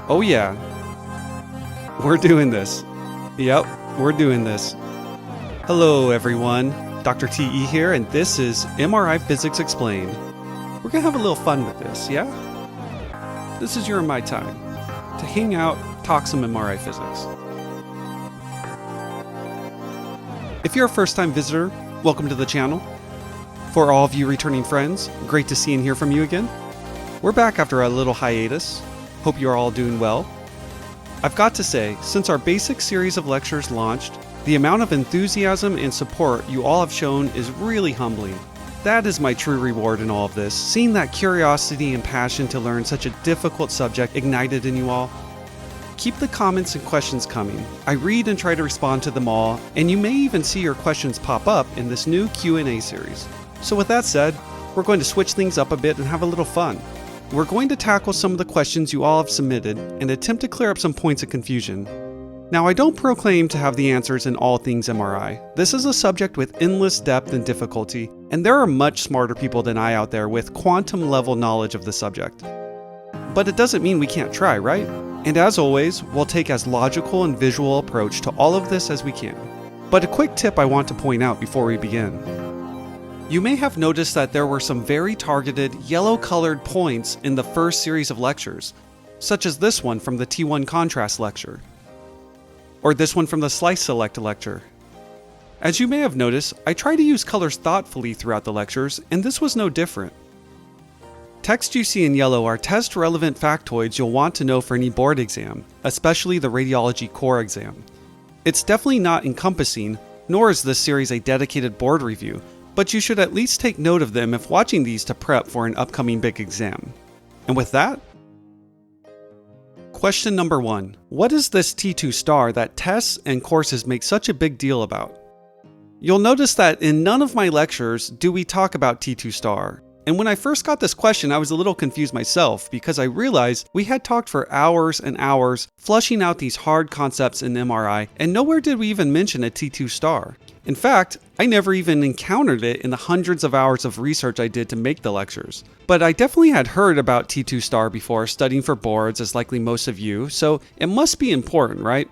Oh yeah, we're doing this. Yep, we're doing this. Hello everyone, Dr. TE here, and this is MRI Physics Explained. We're gonna have a little fun with this, yeah? This is your and my time to hang out, talk some MRI physics. If you're a first-time visitor, welcome to the channel. For all of you returning friends, great to see and hear from you again. We're back after a little hiatus. Hope you're all doing well. I've got to say, since our basic series of lectures launched, the amount of enthusiasm and support you all have shown is really humbling. That is my true reward in all of this, seeing that curiosity and passion to learn such a difficult subject ignited in you all. Keep the comments and questions coming. I read and try to respond to them all, and you may even see your questions pop up in this new Q&A series. So with that said, we're going to switch things up a bit and have a little fun. We're going to tackle some of the questions you all have submitted and attempt to clear up some points of confusion. Now, I don't proclaim to have the answers in all things MRI. This is a subject with endless depth and difficulty, and there are much smarter people than I out there with quantum level knowledge of the subject. But it doesn't mean we can't try, right? And as always, we'll take as logical and visual approach to all of this as we can. But a quick tip I want to point out before we begin. You may have noticed that there were some very targeted, yellow-colored points in the first series of lectures, such as this one from the T1 contrast lecture, or this one from the slice select lecture. As you may have noticed, I try to use colors thoughtfully throughout the lectures, and this was no different. Text you see in yellow are test-relevant factoids you'll want to know for any board exam, especially the radiology core exam. It's definitely not encompassing, nor is this series a dedicated board review, but you should at least take note of them if watching these to prep for an upcoming big exam. And with that, question number 1. What is this T2 star that tests and courses make such a big deal about? You'll notice that in none of my lectures do we talk about T2 star. And when I first got this question, I was a little confused myself because I realized we had talked for hours and hours flushing out these hard concepts in MRI, and nowhere did we even mention a T2 star. In fact, I never even encountered it in the hundreds of hours of research I did to make the lectures. But I definitely had heard about T2 star before studying for boards, as likely most of you, so it must be important, right?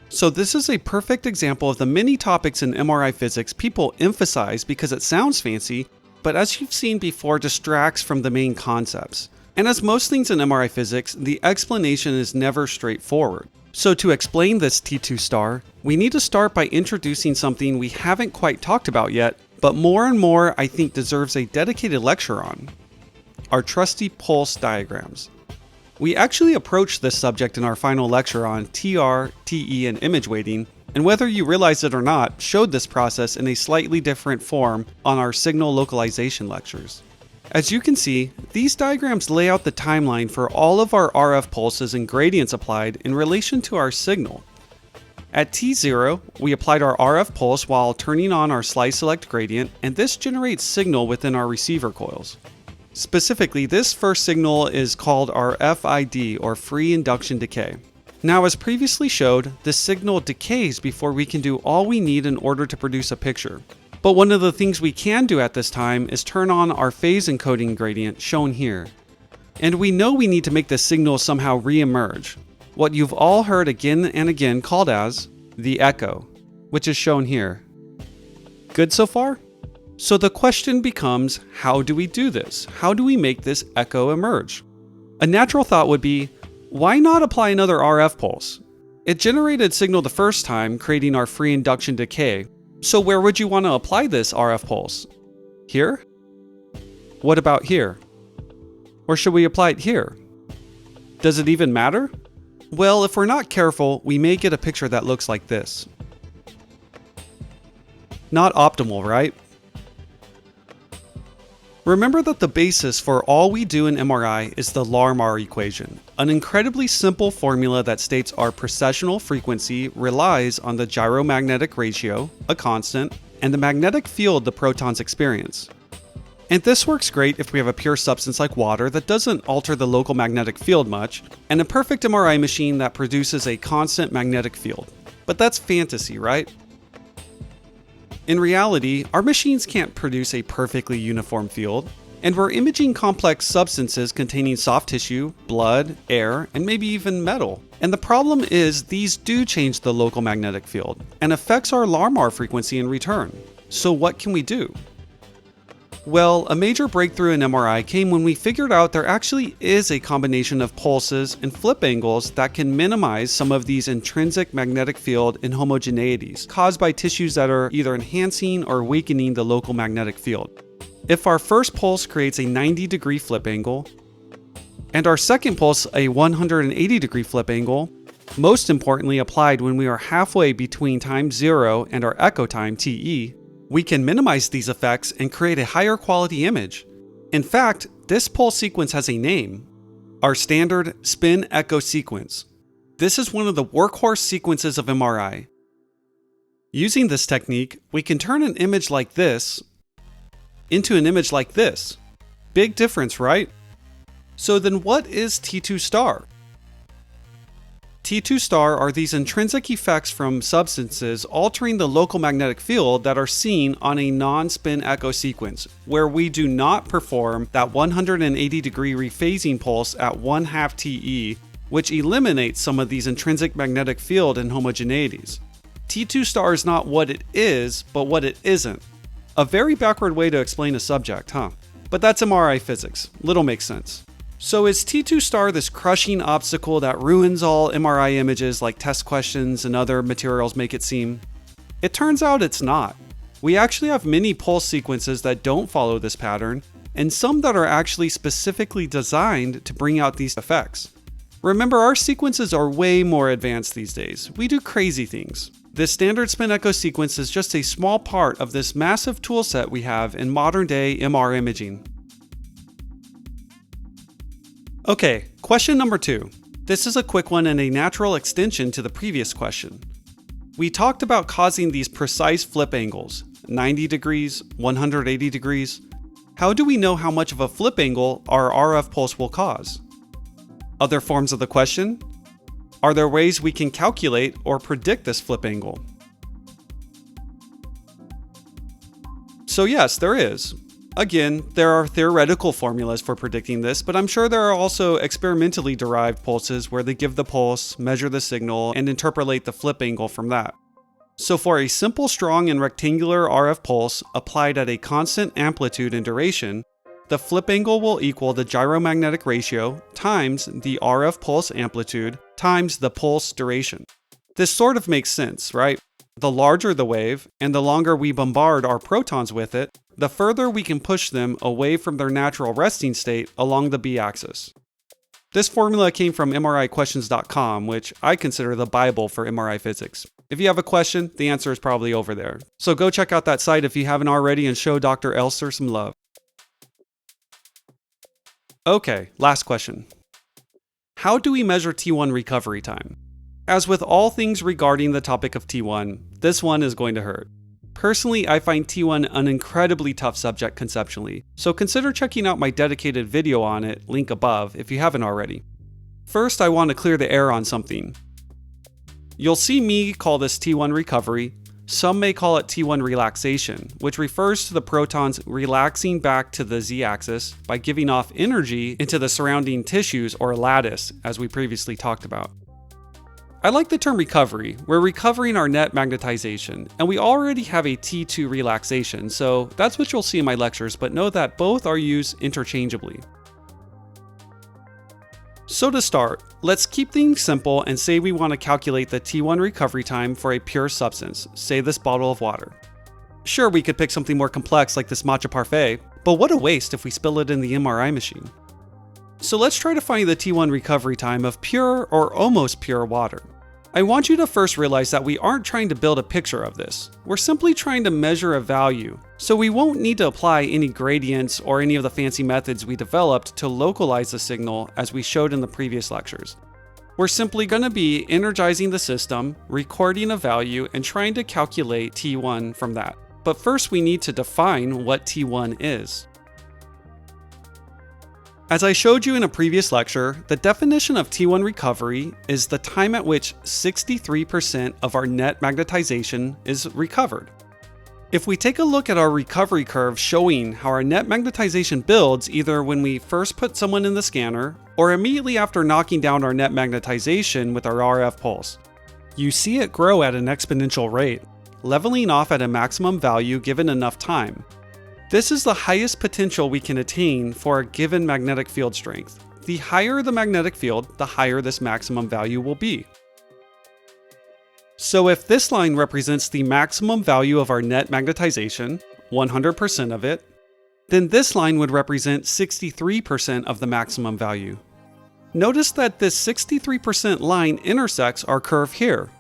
So this is a perfect example of the many topics in MRI physics people emphasize because it sounds fancy, but as you've seen before, distracts from the main concepts. And as most things in MRI physics, the explanation is never straightforward. So to explain this T2 star, we need to start by introducing something we haven't quite talked about yet, but more and more I think deserves a dedicated lecture on: our trusty pulse diagrams. We actually approached this subject in our final lecture on TR, TE, and image weighting, and whether you realize it or not, showed this process in a slightly different form on our signal localization lectures. As you can see, these diagrams lay out the timeline for all of our RF pulses and gradients applied in relation to our signal. At T0, we applied our RF pulse while turning on our slice select gradient, and this generates signal within our receiver coils. Specifically, this first signal is called our FID, or free induction decay. Now, as previously showed, this signal decays before we can do all we need in order to produce a picture. But one of the things we can do at this time is turn on our phase encoding gradient, shown here. And we know we need to make this signal somehow re-emerge, what you've all heard again and again called as the echo, which is shown here. Good so far? So the question becomes, how do we do this? How do we make this echo emerge? A natural thought would be, why not apply another RF pulse? It generated signal the first time, creating our free induction decay. So where would you want to apply this RF pulse? Here? What about here? Or should we apply it here? Does it even matter? Well, if we're not careful, we may get a picture that looks like this. Not optimal, right? Remember that the basis for all we do in MRI is the Larmor equation, an incredibly simple formula that states our precessional frequency relies on the gyromagnetic ratio, a constant, and the magnetic field the protons experience. And this works great if we have a pure substance like water that doesn't alter the local magnetic field much, and a perfect MRI machine that produces a constant magnetic field. But that's fantasy, right? In reality, our machines can't produce a perfectly uniform field. And we're imaging complex substances containing soft tissue, blood, air, and maybe even metal. And the problem is these do change the local magnetic field and affects our LARMR frequency in return. So what can we do? Well, a major breakthrough in MRI came when we figured out there actually is a combination of pulses and flip angles that can minimize some of these intrinsic magnetic field inhomogeneities caused by tissues that are either enhancing or weakening the local magnetic field. If our first pulse creates a 90-degree flip angle, and our second pulse a 180-degree flip angle, most importantly applied when we are halfway between time 0 and our echo time TE, we can minimize these effects and create a higher quality image. In fact, this pulse sequence has a name, our standard spin echo sequence. This is one of the workhorse sequences of MRI. Using this technique, we can turn an image like this into an image like this. Big difference, right? So then what is T2 star? T2 star are these intrinsic effects from substances altering the local magnetic field that are seen on a non-spin echo sequence, where we do not perform that 180-degree rephasing pulse at 1/2 TE, which eliminates some of these intrinsic magnetic field inhomogeneities. T2 star is not what it is, but what it isn't. A very backward way to explain a subject, huh? But that's MRI physics. Little makes sense. So is T2 star this crushing obstacle that ruins all MRI images like test questions and other materials make it seem? It turns out it's not. We actually have many pulse sequences that don't follow this pattern, and some that are actually specifically designed to bring out these effects. Remember, our sequences are way more advanced these days. We do crazy things. This standard spin echo sequence is just a small part of this massive toolset we have in modern day MR imaging. Okay, question number 2. This is a quick one and a natural extension to the previous question. We talked about causing these precise flip angles, 90 degrees, 180 degrees. How do we know how much of a flip angle our RF pulse will cause? Other forms of the question? Are there ways we can calculate or predict this flip angle? So yes, there is. Again, there are theoretical formulas for predicting this, but I'm sure there are also experimentally derived pulses where they give the pulse, measure the signal, and interpolate the flip angle from that. So for a simple, strong, and rectangular RF pulse applied at a constant amplitude and duration, the flip angle will equal the gyromagnetic ratio times the RF pulse amplitude times the pulse duration. This sort of makes sense, right? The larger the wave, and the longer we bombard our protons with it, the further we can push them away from their natural resting state along the b-axis. This formula came from MRIquestions.com, which I consider the Bible for MRI physics. If you have a question, the answer is probably over there. So go check out that site if you haven't already and show Dr. Elster some love. Okay, last question. How do we measure T1 recovery time? As with all things regarding the topic of T1, this one is going to hurt. Personally, I find T1 an incredibly tough subject conceptually, so consider checking out my dedicated video on it, link above, if you haven't already. First, I want to clear the air on something. You'll see me call this T1 recovery. Some may call it T1 relaxation, which refers to the protons relaxing back to the z-axis by giving off energy into the surrounding tissues or lattice, as we previously talked about. I like the term recovery. We're recovering our net magnetization, and we already have a T2 relaxation, so that's what you'll see in my lectures, but know that both are used interchangeably. So to start, let's keep things simple and say we want to calculate the T1 recovery time for a pure substance, say this bottle of water. Sure, we could pick something more complex like this matcha parfait, but what a waste if we spill it in the MRI machine. So let's try to find the T1 recovery time of pure or almost pure water. I want you to first realize that we aren't trying to build a picture of this. We're simply trying to measure a value, so we won't need to apply any gradients or any of the fancy methods we developed to localize the signal as we showed in the previous lectures. We're simply going to be energizing the system, recording a value, and trying to calculate T1 from that. But first we need to define what T1 is. As I showed you in a previous lecture, the definition of T1 recovery is the time at which 63% of our net magnetization is recovered. If we take a look at our recovery curve showing how our net magnetization builds either when we first put someone in the scanner or immediately after knocking down our net magnetization with our RF pulse, you see it grow at an exponential rate, leveling off at a maximum value given enough time. This is the highest potential we can attain for a given magnetic field strength. The higher the magnetic field, the higher this maximum value will be. So if this line represents the maximum value of our net magnetization, 100% of it, then this line would represent 63% of the maximum value. Notice that this 63% line intersects our curve here.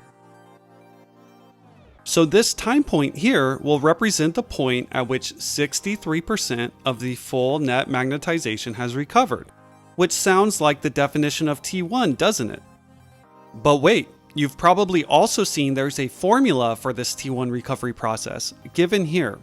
So this time point here will represent the point at which 63% of the full net magnetization has recovered, which sounds like the definition of T1, doesn't it? But wait. You've probably also seen there's a formula for this T1 recovery process, given here.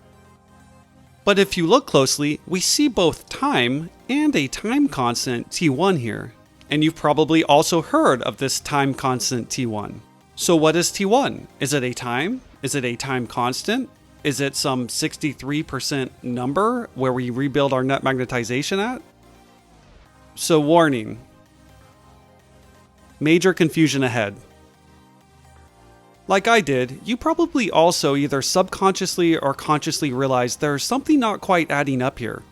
But if you look closely, we see both time and a time constant T1 here. And you've probably also heard of this time constant T1. So what is T1? Is it a time? Is it a time constant? Is it some 63% number where we rebuild our net magnetization at? So warning. Major confusion ahead. Like I did, you probably also either subconsciously or consciously realized there's something not quite adding up here.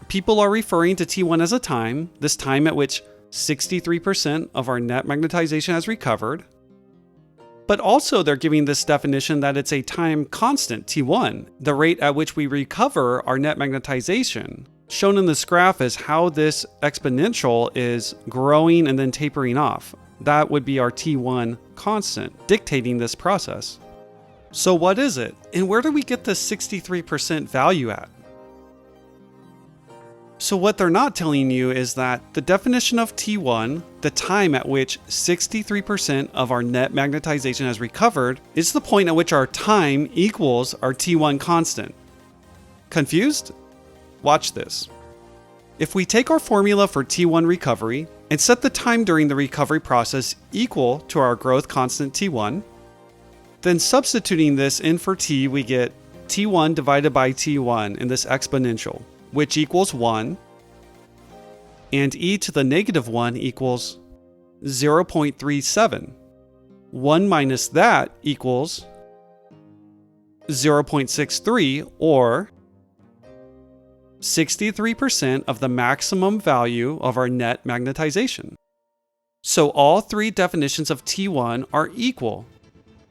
People are referring to T1 as a time, this time at which 63% of our net magnetization has recovered. But also they're giving this definition that it's a time constant, T1, the rate at which we recover our net magnetization. Shown in this graph is how this exponential is growing and then tapering off. That would be our T1 constant, dictating this process. So what is it? And where do we get the 63% value at? So what they're not telling you is that the definition of T1, the time at which 63% of our net magnetization has recovered, is the point at which our time equals our T1 constant. Confused? Watch this. If we take our formula for T1 recovery and set the time during the recovery process equal to our growth constant T1, then substituting this in for T, we get T1 divided by T1 in this exponential, which equals 1, and e to the negative 1 equals 0.37. 1 minus that equals 0.63, or 63% of the maximum value of our net magnetization. So all three definitions of T1 are equal.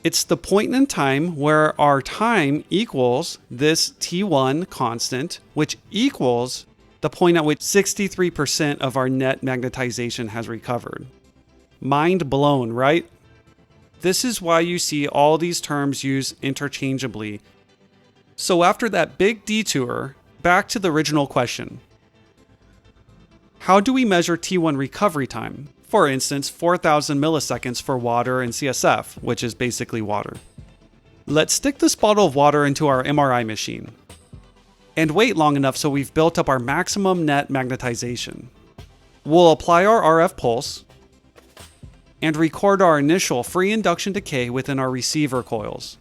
It's the point in time where our time equals this T1 constant, which equals the point at which 63% of our net magnetization has recovered. Mind blown, right? This is why you see all these terms used interchangeably. So after that big detour, back to the original question. How do we measure T1 recovery time? For instance, 4,000 milliseconds for water and CSF, which is basically water. Let's stick this bottle of water into our MRI machine and wait long enough so we've built up our maximum net magnetization. We'll apply our RF pulse and record our initial free induction decay within our receiver coils.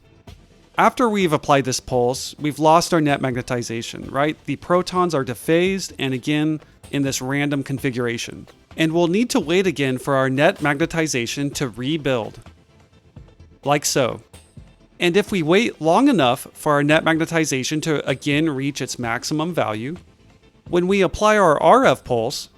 After we've applied this pulse, we've lost our net magnetization, right? The protons are dephased and again in this random configuration. And we'll need to wait again for our net magnetization to rebuild. Like so. And if we wait long enough for our net magnetization to again reach its maximum value, when we apply our RF pulse,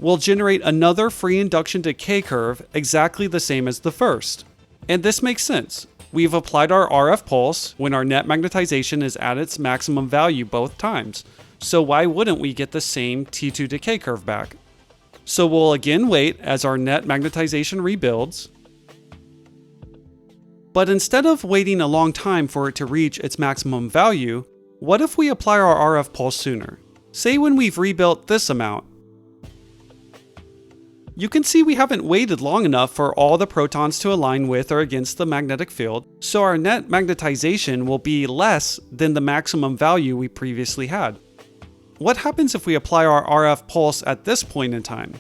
we'll generate another free induction decay curve exactly the same as the first. And this makes sense. We've applied our RF pulse when our net magnetization is at its maximum value both times. So why wouldn't we get the same T2 decay curve back? So we'll again wait as our net magnetization rebuilds. But instead of waiting a long time for it to reach its maximum value, what if we apply our RF pulse sooner? Say when we've rebuilt this amount. You can see we haven't waited long enough for all the protons to align with or against the magnetic field, so our net magnetization will be less than the maximum value we previously had. What happens if we apply our RF pulse at this point in time?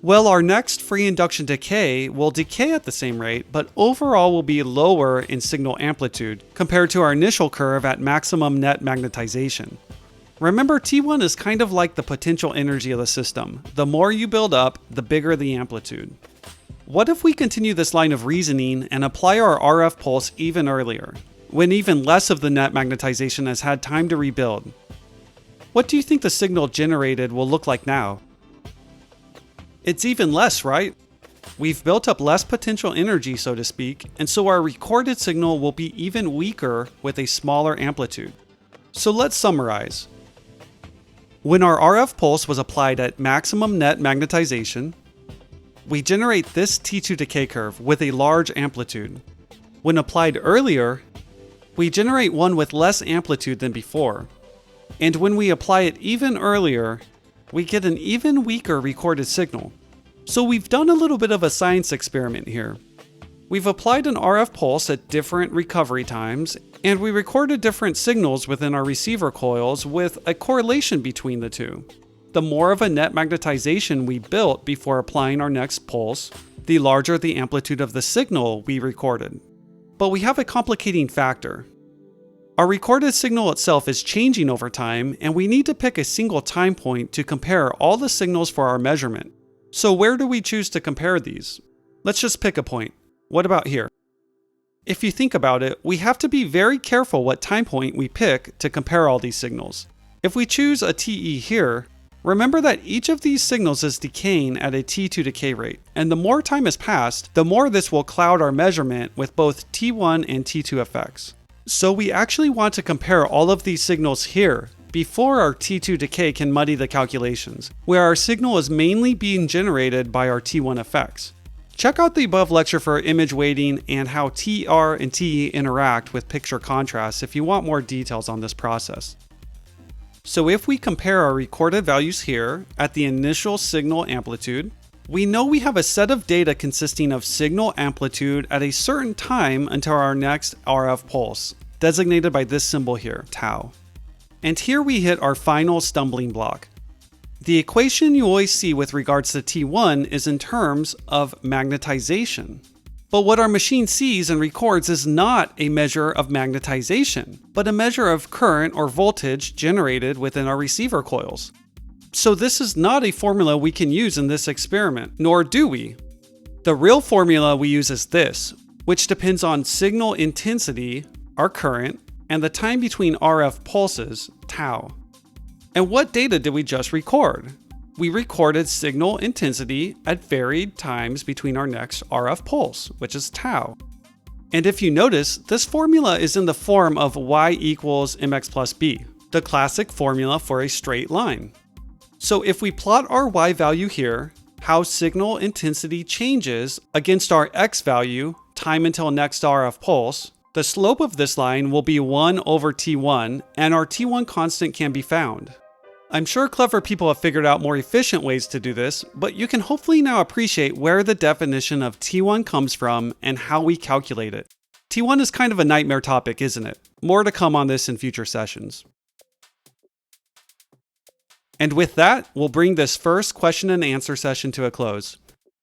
Well, our next free induction decay will decay at the same rate, but overall will be lower in signal amplitude compared to our initial curve at maximum net magnetization. Remember, T1 is kind of like the potential energy of the system. The more you build up, the bigger the amplitude. What if we continue this line of reasoning and apply our RF pulse even earlier, when even less of the net magnetization has had time to rebuild? What do you think the signal generated will look like now? It's even less, right? We've built up less potential energy, so to speak, and so our recorded signal will be even weaker with a smaller amplitude. So let's summarize. When our RF pulse was applied at maximum net magnetization, we generate this T2 decay curve with a large amplitude. When applied earlier, we generate one with less amplitude than before. And when we apply it even earlier, we get an even weaker recorded signal. So we've done a little bit of a science experiment here. We've applied an RF pulse at different recovery times, and we recorded different signals within our receiver coils with a correlation between the two. The more of a net magnetization we built before applying our next pulse, the larger the amplitude of the signal we recorded. But we have a complicating factor. Our recorded signal itself is changing over time, and we need to pick a single time point to compare all the signals for our measurement. So where do we choose to compare these? Let's just pick a point. What about here? If you think about it, we have to be very careful what time point we pick to compare all these signals. If we choose a TE here, remember that each of these signals is decaying at a T2 decay rate, and the more time has passed, the more this will cloud our measurement with both T1 and T2 effects. So we actually want to compare all of these signals here before our T2 decay can muddy the calculations, where our signal is mainly being generated by our T1 effects. Check out the above lecture for image weighting and how TR and TE interact with picture contrast if you want more details on this process. So if we compare our recorded values here at the initial signal amplitude, we know we have a set of data consisting of signal amplitude at a certain time until our next RF pulse, designated by this symbol here, tau. And here we hit our final stumbling block. The equation you always see with regards to T1 is in terms of magnetization. But what our machine sees and records is not a measure of magnetization, but a measure of current or voltage generated within our receiver coils. So this is not a formula we can use in this experiment, nor do we. The real formula we use is this, which depends on signal intensity, our current, and the time between RF pulses, tau. And what data did we just record? We recorded signal intensity at varied times between our next RF pulse, which is tau. And if you notice, this formula is in the form of y equals mx plus b, the classic formula for a straight line. So if we plot our y value here, how signal intensity changes against our x value, time until next RF pulse, the slope of this line will be 1 over T1, and our T1 constant can be found. I'm sure clever people have figured out more efficient ways to do this, but you can hopefully now appreciate where the definition of T1 comes from and how we calculate it. T1 is kind of a nightmare topic, isn't it? More to come on this in future sessions. And with that, we'll bring this first question and answer session to a close.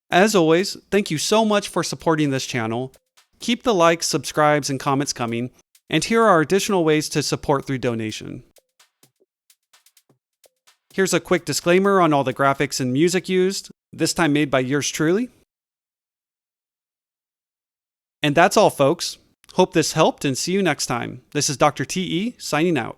As always, thank you so much for supporting this channel. Keep the likes, subscribes, and comments coming, and here are additional ways to support through donation. Here's a quick disclaimer on all the graphics and music used, this time made by yours truly. And that's all, folks. Hope this helped, and see you next time. This is Dr. TE signing out.